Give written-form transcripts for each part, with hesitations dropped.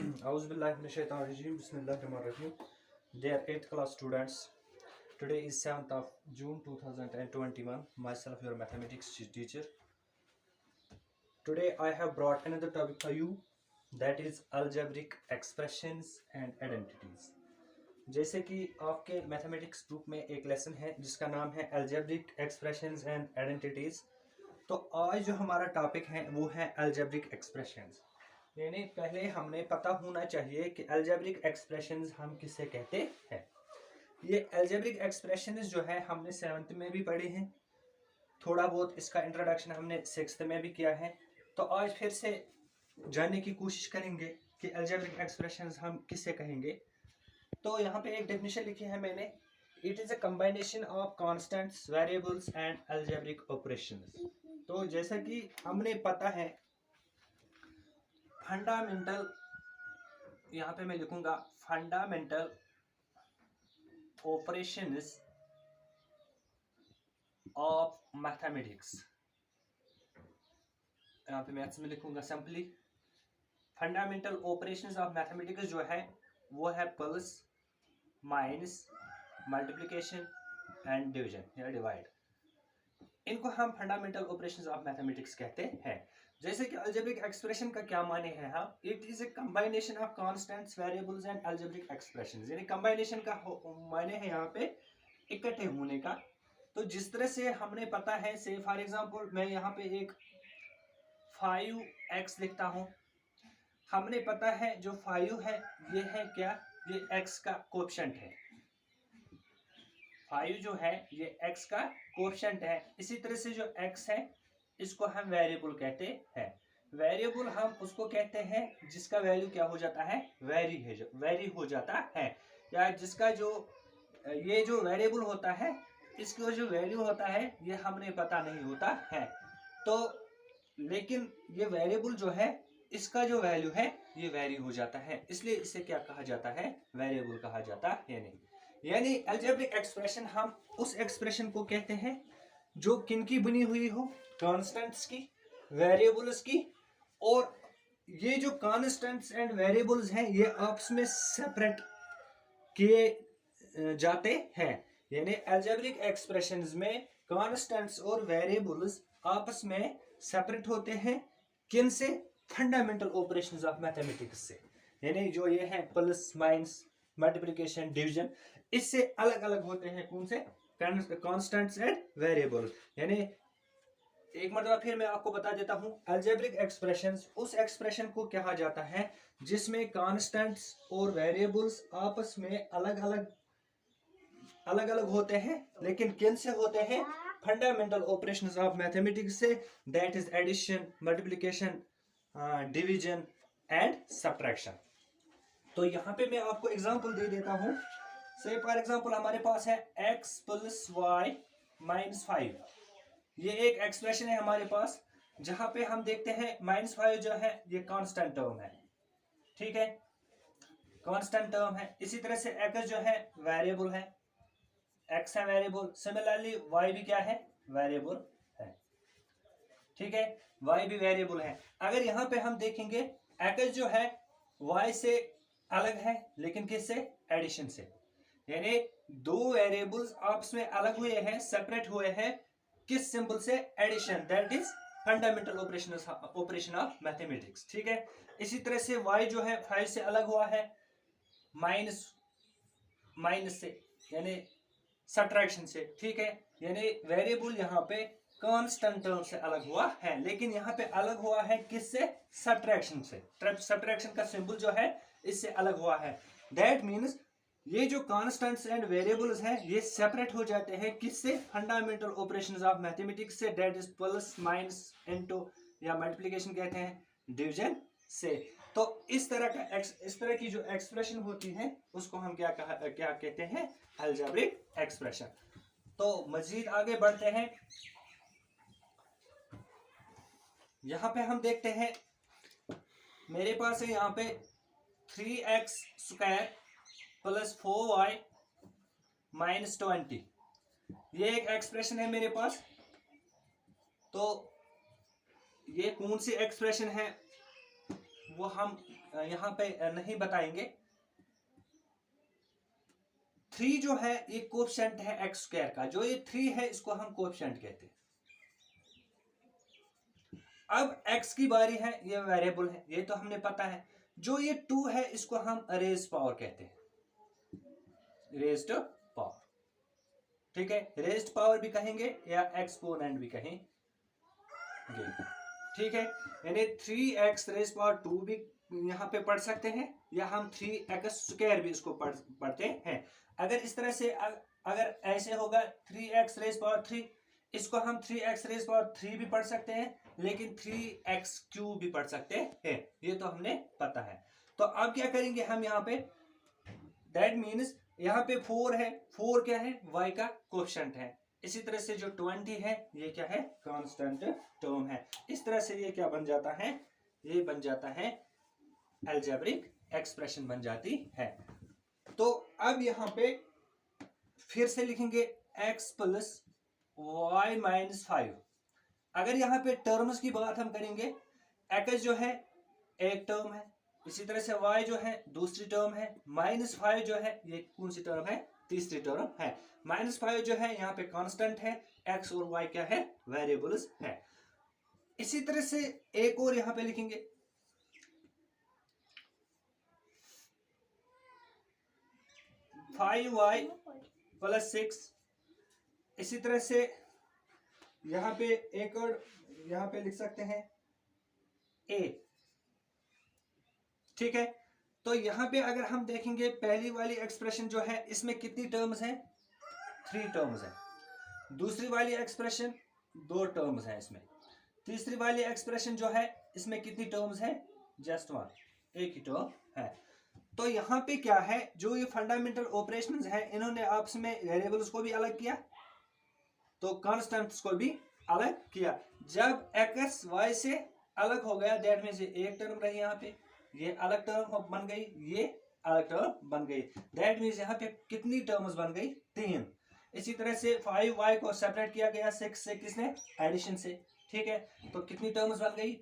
Auzubillahiminash-shaytanir-rajim. Bismillahir-rahmanir-rahim. Dear 8th class students, today is 7th of June 2021. Myself, your mathematics teacher. Today I have brought another topic for you, that is algebraic expressions and identities. जैसे कि आपके mathematics book में एक lesson है जिसका नाम है algebraic expressions and identities. तो आज जो हमारा टॉपिक है वो है अलजेब्रिक एक्सप्रेशंस। यानी पहले हमने पता होना चाहिए कि अलजेब्रिक एक्सप्रेशंस हम किसे कहते हैं। ये अलजेब्रिक एक्सप्रेशंस जो है हमने 7th में भी पढ़े हैं, थोड़ा बहुत इसका इंट्रोडक्शन हमने 6th में भी किया है। तो आज फिर से जानने की कोशिश करेंगे कि अलजेब्रिक एक्सप्रेशंस हम किसे कहेंगे। तो यहाँ पे एक डेफिनेशन लिखी है मैंने, it is a combination of constants, variables and algebraic operations. तो जैसा कि हमने पता है फंडामेंटल, यहाँ पे मैं लिखूंगा फंडामेंटल ऑपरेशंस ऑफ मैथमेटिक्स। यहाँ पे मैथ्स में लिखूंगा simply fundamental operations of mathematics जो है वो है plus, minus, multiplication and division या डिवाइड। इनको हम फंडामेंटल ऑपरेशंस ऑफ मैथमेटिक्स कहते हैं। जैसे कि अलजेब्रिक एक्सप्रेशन का क्या माने हैं हम, it is a कंबाइनेशन of constants, variables and algebraic expressions. यानी कंबाइनेशन का माने है यहाँ पे इकट्ठे होने का। तो जिस तरह से हमने पता है, से फॉर एग्जांपल मैं यहाँ पे एक 5x लिखता हूँ। हमने पता है जो 5 है ये है क्या, ये x का कोएफिशिएंट है। 5 जो है ये x का कोएफिशिएंट है। इसी तरह से जो x है इसको हम वेरिएबल कहते हैं। वेरिएबल हम उसको कहते हैं जिसका वैल्यू क्या हो जाता है, वेरी हो जाता है, या जिसका जो ये जो वेरिएबल होता है इसका जो वैल्यू होता है ये हमने पता नहीं होता है। तो लेकिन ये वेरिएबल जो है इसका जो वैल्यू है ये वेरी हो जाता है, इसलिए इसे क्या कहा जाता है, वेरिएबल कहा जाता है। नहीं, यानी अलजेब्रिक एक्सप्रेशन हम उस एक्सप्रेशन को कहते हैं जो किनकी बनी हुई हो, कांस्टेंट्स की, वेरिएबल्स की, और ये जो कांस्टेंट्स एंड वेरिएबल्स हैं ये आपस में सेपरेट किए जाते हैं। यानी अलजेब्रिक एक्सप्रेशंस में कांस्टेंट्स और वेरिएबल्स आपस में सेपरेट होते हैं, किन से, फंडामेंटल ऑपरेशंस ऑफ मैथमेटिक्स से। यानी जो ये है प्लस, माइनस, मल्टीप्लिकेशन, डिवीजन, इससे अलग अलग होते हैं। कौन से, कांस्टेंट्स एंड वेरिएबल। यानी एक मरतबा फिर मैं आपको बता देता हूं, अलजेब्रिक एक्सप्रेशंस उस एक्सप्रेशन को कहा जाता है जिसमें कांस्टेंट्स और वेरिएबल्स आपस में अलग अलग होते हैं, लेकिन किन से होते हैं, फंडामेंटल ऑपरेशंस ऑफ मैथमेटिक्स से, that is addition, multiplication, division and subtraction. तो यहाँ पे मैं आपको एग्जांपल दे देता हूँ। से फॉर एग्जांपल हमारे पास है x प्लस वाई माइनस 5। ये एक एक्सप्रेशन है हमारे पास जहां पे हम देखते हैं -5 जो है ये कांस्टेंट टर्म है, ठीक है, कांस्टेंट टर्म है। इसी तरह से x जो है वेरिएबल है, x है वेरिएबल। सिमिलरली y भी क्या है, वेरिएबल है, ठीक है, y भी वेरिएबल है। अगर यहाँ पे हम देखेंगे x जो है y से अलग है, लेकिन किससे, एडिशन से। यानी दो वेरिएबल्स आपस में अलग हुए हैं, सेपरेट हुए हैं, किस सिंबल से, addition, that is fundamental operation of mathematics, ठीक है। इसी तरह से y जो है 5 से अलग हुआ है, माइनस से, यानी सब्ट्रैक्शन से, ठीक है। यानी वेरिएबल यहाँ पे कांस्टेंट टर्म से अलग हुआ है, लेकिन यहाँ पे अलग हुआ है किससे, सब्ट्रैक्शन से। सब्ट्रैक्शन का सिंबल जो है इससे अलग हुआ है। दैट मीन्स ये जो कांस्टेंट्स एंड वेरिएबल्स हैं ये सेपरेट हो जाते हैं किससे, फंडामेंटल ऑपरेशंस ऑफ मैथमेटिक्स से, that is plus, minus, into या मल्टीप्लिकेशन कहते हैं, डिवीजन से। तो इस तरह की जो एक्सप्रेशन होती है उसको हम क्या कहते हैं, अलजेब्रिक एक्सप्रेशन। तो मजीद आगे बढ़ते हैं। यहां पे हम देखते हैं मेरे पास है यहाँ पे 3x square plus 4y minus 20, ये एक एक्सप्रेशन है मेरे पास। तो ये कौन सी एक्सप्रेशन है वो हम यहाँ पे नहीं बताएंगे। 3 जो है ये कोएफिशिएंट है एक्स स्क्वायर का, जो ये 3 है इसको हम कोएफिशिएंट कहते हैं। अब x की बारी है, ये वेरिएबल है, ये तो हमने पता है। जो ये 2 है इसको हम रेज पावर कहते हैं, रेज्ड पावर, ठीक है। रेज्ड पावर भी कहेंगे या एक्सपोनेंट भी कहेंगे, ठीक है। यानी 3x रेज पावर 2 भी यहाँ पे पढ़ सकते हैं, या हम 3x स्क्वायर भी इसको पढ़ते हैं। अगर इस तरह से अगर ऐसे होगा 3x रेज पावर 3, इसको हम 3x रेज पावर 3 भी पढ़ सकते हैं, लेकिन 3x क्यूब भी पढ़ सकते हैं, ये तो हमने पता है। तो अब क्या करेंगे हम यहाँ पे, दैट मीन्स यहाँ पे 4 है, 4 क्या है, y का कोएफिशिएंट है। इसी तरह से जो 20 है ये क्या है, कांस्टेंट टर्म है। इस तरह से ये क्या बन जाता है, ये बन जाता है अलजेब्रिक एक्सप्रेशन बन जाती है। तो अब यहाँ पे फिर से लिखेंगे x प्लस वाई माइनस 5। अगर यहाँ पे टर्म्स की बात हम करेंगे, x जो है एक टर्म है, इसी तरह से y जो है दूसरी टर्म है, -5 जो है ये कौन सी टर्म है, तीसरी टर्म है। -5 जो है यहाँ पे कांस्टेंट है, x और y क्या है, वेरिएबल्स है। इसी तरह से एक और यहाँ पे लिखेंगे, y प्लस 6। इसी तरह से यहाँ पे एक और यहाँ पे लिख सकते हैं a, ठीक है। तो यहाँ पे अगर हम देखेंगे पहली वाली एक्सप्रेशन जो है इसमें कितनी टर्म्स हैं, 3 टर्म्स हैं। दूसरी वाली एक्सप्रेशन 2 टर्म्स हैं इसमें। तीसरी वाली एक्सप्रेशन जो है इसमें कितनी टर्म्स हैं, जस्ट 1, एक ही टर्म है। तो यहाँ पे क्या है, जो ये फंडामेंटल ऑपरेशंस हैं इन्होंने आपस में वेरिएबल्स को भी अलग किया, तो कांस्टेंट्स को भी अलग किया। जब x y से अलग हो गया, दैट मींस ये एक टर्म रही, यहाँ पे ये अलग टर्म बन गई, ये अलग टर्म बन गई। दैट मींस यहाँ पे कितनी टर्म्स बन गई, 3। इसी तरह से 5y को सेपरेट किया गया 6 से, किसने, एडिशन से, ठीक है। तो कितनी टर्म्स बन गई,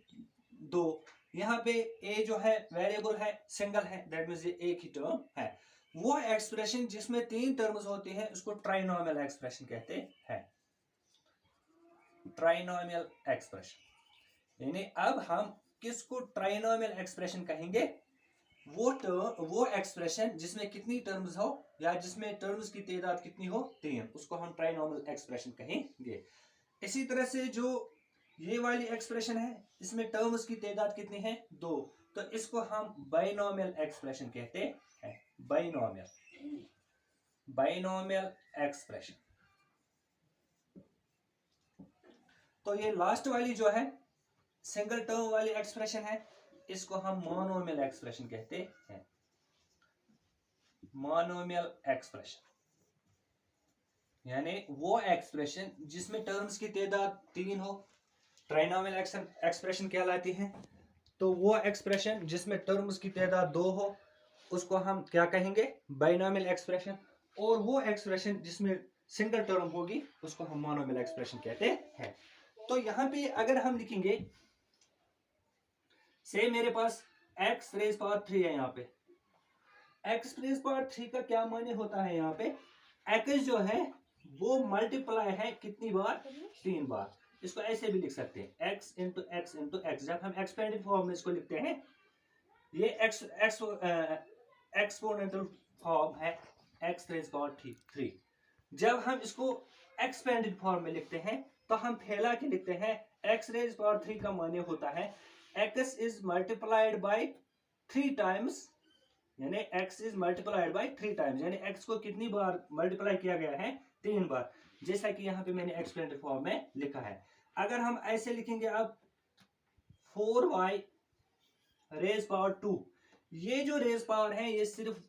2। यहाँ पे a जो है वेरिएबल है, सिंगल है, दैट मींस ये एक ही टर्म है। वो एक्सप्रेशन जिसमें 3 टर्म्स होती है उसको ट्राइनोमियल एक्सप्रेशन कहते हैं, ट्राइनोमियल एक्सप्रेशन। यानी अब हम किसको ट्राइनोमियल एक्सप्रेशन कहेंगे, वो एक्सप्रेशन जिसमें कितनी टर्म्स हो या जिसमें टर्म्स की तादाद कितनी हो, 3, उसको हम ट्राइनोमियल एक्सप्रेशन कहेंगे। इसी तरह से जो ये वाली एक्सप्रेशन है इसमें टर्म्स की तादाद कितनी है, 2, तो इसको हम बाइनोमियल एक्सप्रेशन कहते हैं, बाइनोमियल एक्सप्रेशन। तो ये लास्ट वाली जो है सिंगल टर्म वाली एक्सप्रेशन है, इसको हम मोनोमियल एक्सप्रेशन कहते हैं, मोनोमियल एक्सप्रेशन। यानी वो एक्सप्रेशन जिसमें टर्म्स की तादाद 3 हो, ट्राइनोमियल एक्सप्रेशन कहलाती है। तो वो एक्सप्रेशन जिसमें टर्म्स की तादाद 2 हो उसको हम क्या कहेंगे, बाइनोमियल एक्सप्रेशन। और वो एक्सप्रेशन जिसमें सिंगल टर्म होगी उसको हम मोनोमियल एक्सप्रेशन कहते हैं। तो यहाँ पे अगर हम लिखेंगे, से मेरे पास x रेज पावर 3 है, यहाँ पे x रेज पावर 3 का क्या माने होता है, यहाँ पे x जो है वो मल्टीप्लाई है कितनी बार, 3 बार। इसको ऐसे भी लिख सकते हैं, x into x into x. जब हम एक्सपेंडेड फॉर्म में इसको लिखते हैं, ये एक्सपोनेंशियल फॉर्म है x रेज पावर 3। जब हम इसको एक्सपेंडेड फॉर्म में लिखते हैं तो हम फैला के लिखते हैं, x रेज पावर 3 का माने होता है x is multiplied by 3 times, यानी x is multiplied by 3 times, यानी x को कितनी बार मल्टीप्लाई किया गया है, 3 बार, जैसा कि यहाँ पे मैंने एक्सपेंडेड फॉर्म में लिखा है। अगर हम ऐसे लिखेंगे अब 4y रेज पावर 2, ये जो रेज पावर है ये सिर्फ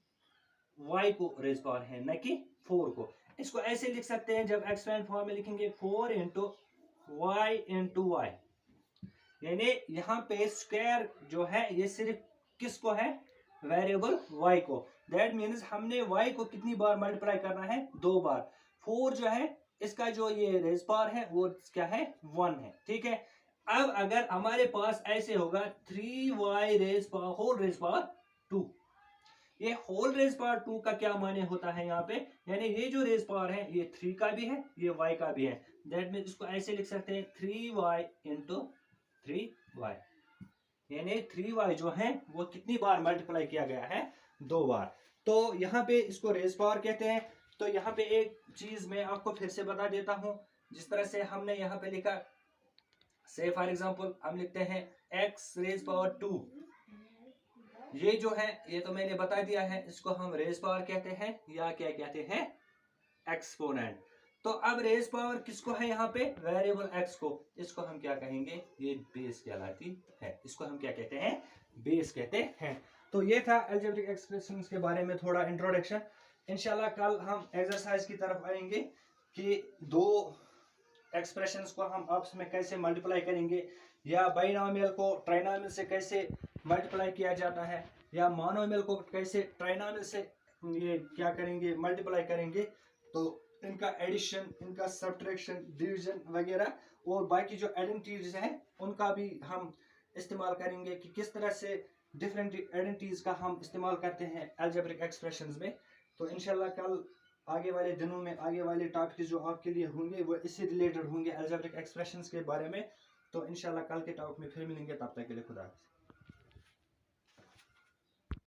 y को रेज पावर है, न कि 4 को। इसको ऐसे लिख सकते हैं, जब एक्सपेंड फॉर्म में लिखेंगे 4 इंटू y इंटू वाई, यानी यहाँ पे स्क्वायर जो है ये सिर्फ किसको है, वेरिएबल y को। दैट मीन्स हमने y को कितनी बार मल्टीप्लाई करना है, 2 बार। 4 जो है इसका जो ये रेज पावर है वो क्या है, 1 है, ठीक है। अब अगर हमारे पास ऐसे होगा 3y raise power whole raise power 2, ये होल रेज पावर 2 का क्या माने होता है यहाँ पे, यानी ये जो रेज पावर है ये 3 का भी है ये y का भी है। दैट मीन इसको ऐसे लिख सकते हैं 3y इंटू 3y, यानी 3y जो है वो कितनी बार मल्टीप्लाई किया गया है, 2 बार। तो यहाँ पे इसको रेज पावर कहते हैं। तो यहाँ पे एक चीज मैं आपको फिर से बता देता हूँ, जिस तरह से हमने यहाँ पे लिखा, से फॉर एग्जांपल हम लिखते हैं x रेज पावर 2, ये जो है ये तो मैंने बता दिया है, इसको हम रेज पावर कहते हैं या क्या कहते हैं, एक्सपोनेंट। तो अब रेज पावर किसको है यहाँ पे, वेरिएबल x को, इसको हम क्या कहेंगे, ये बेस कहलाती है, इसको हम क्या कहते हैं, बेस कहते हैं। तो ये था अलजेब्रिक एक्सप्रेशंस के बारे में थोड़ा इंट्रोडक्शन। इंशाल्लाह कल हम एक्सरसाइज की तरफ आएंगे कि दो एक्सप्रेशंस को हम आपस में कैसे मल्टीप्लाई करेंगे, या बाइनोमियल को ट्राइनोमियल से कैसे मल्टीप्लाई किया जाता है, या मोनोमियल को कैसे ट्राइनोमियल से ये क्या करेंगे, मल्टीप्लाई करेंगे। तो इनका एडिशन, इनका सब्ट्रैक्शन, डिवीजन वगैरह और बाकी जो आइडेंटिटीज हैं उनका भी हम इस्तेमाल करेंगे कि किस तरह से डिफरेंट आइडेंटिटीज का हम इस्तेमाल करते हैं अलजेब्रिक एक्सप्रेशंस में। तो इंशाल्लाह कल आगे वाले दिनों में आगे वाले टॉपिक जो आपके लिए होंगे वो इससे रिलेटेड होंगे अलजेब्रिक एक्सप्रेशंस के बारे में। तो इंशाल्लाह कल के टॉपिक में फिर मिलेंगे, तब तक के लिए खुदा हाफिज़।